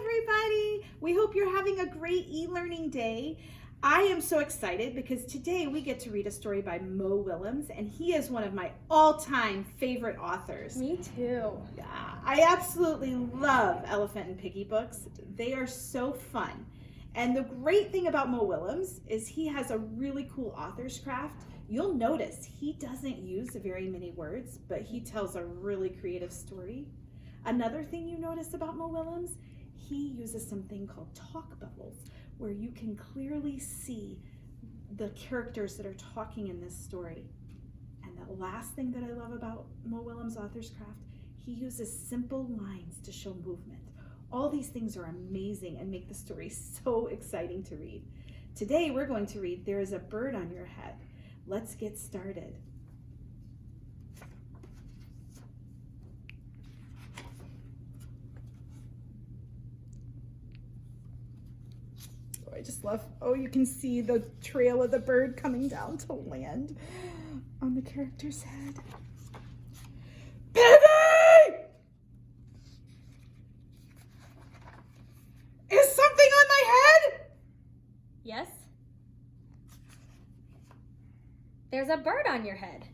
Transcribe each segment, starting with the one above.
everybody. We hope you're having a great e-learning day. I am so excited because today we get to read a story by Mo Willems, and he is one of my all-time favorite authors. Me too. Yeah, I absolutely love Elephant and Piggy books. They are so fun. And the great thing about Mo Willems is he has a really cool author's craft. You'll notice he doesn't use very many words, but he tells a really creative story. Another thing you notice about Mo Willems, he uses something called talk bubbles, where you can clearly see the characters that are talking in this story. And the last thing that I love about Mo Willems' author's craft, he uses simple lines to show movement. All these things are amazing and make the story so exciting to read. Today we're going to read There is a Bird on Your Head. Let's get started. I just love, you can see the trail of the bird coming down to land on the character's head. Piggy! Is something on my head? Yes? There's a bird on your head.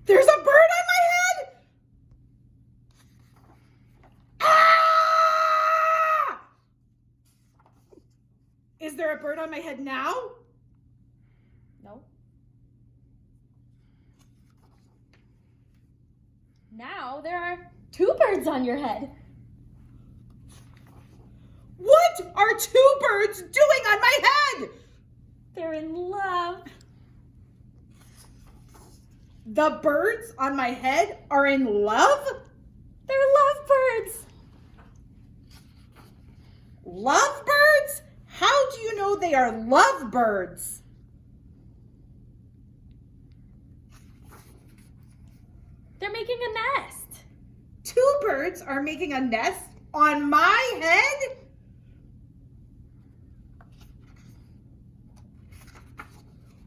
There's a bird on my head? Ah! Is there a bird on my head now? No. Now there are 2 birds on your head. What are 2 birds doing on my head? They're in love. The birds on my head are in love? They're lovebirds. Lovebirds? How do you know they are lovebirds? They're making a nest. 2 birds are making a nest on my head?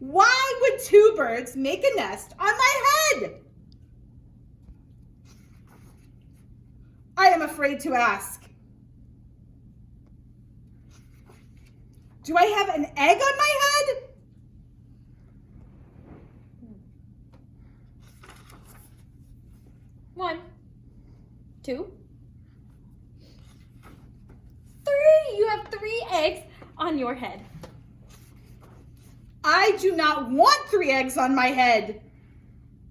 Why would 2 birds make a nest on my head? I am afraid to ask. Do I have an egg on my head? One, 2, 3. You have 3 eggs on your head. I do not want 3 eggs on my head.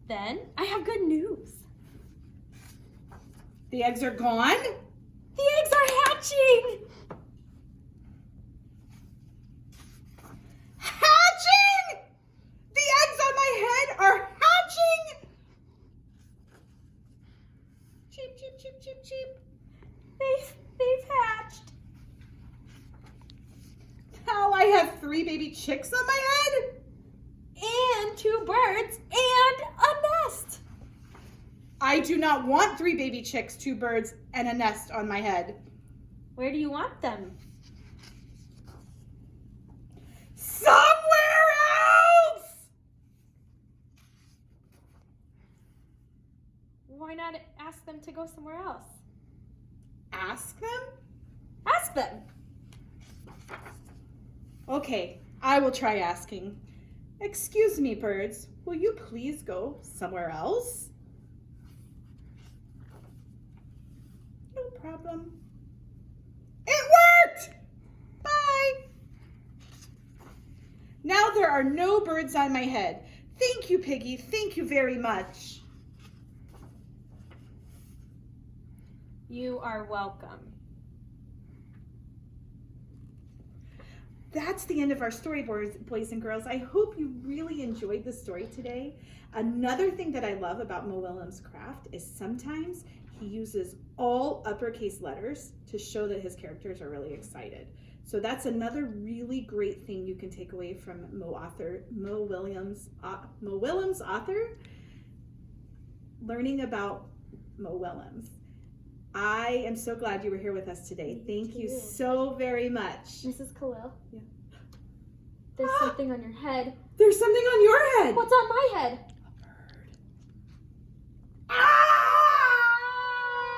Then I have good news. The eggs are gone? The eggs are hatching. Hatching! The eggs on my head are hatching! Cheep, cheep, cheep, cheep, cheep. They've hatched. Now I have 3 baby chicks on my head? And 2 birds and a nest. I do not want 3 baby chicks, 2 birds, and a nest on my head. Where do you want them? Somewhere else! Why not ask them to go somewhere else? Ask them? Ask them. Okay, I will try asking. Excuse me, birds, will you please go somewhere else? No problem. It worked! Bye! Now there are no birds on my head. Thank you, Piggy. Thank you very much. You are welcome. That's the end of our story, boys and girls. I hope you really enjoyed the story today. Another thing that I love about Mo Willems' craft is sometimes he uses all uppercase letters to show that his characters are really excited. So that's another really great thing you can take away from Mo Willems' author, learning about Mo Willems. I am so glad you were here with us today. Thank you so very much. Mrs. Khalil? Yeah. There's something on your head. There's something on your head. What's on my head? A bird. Ah!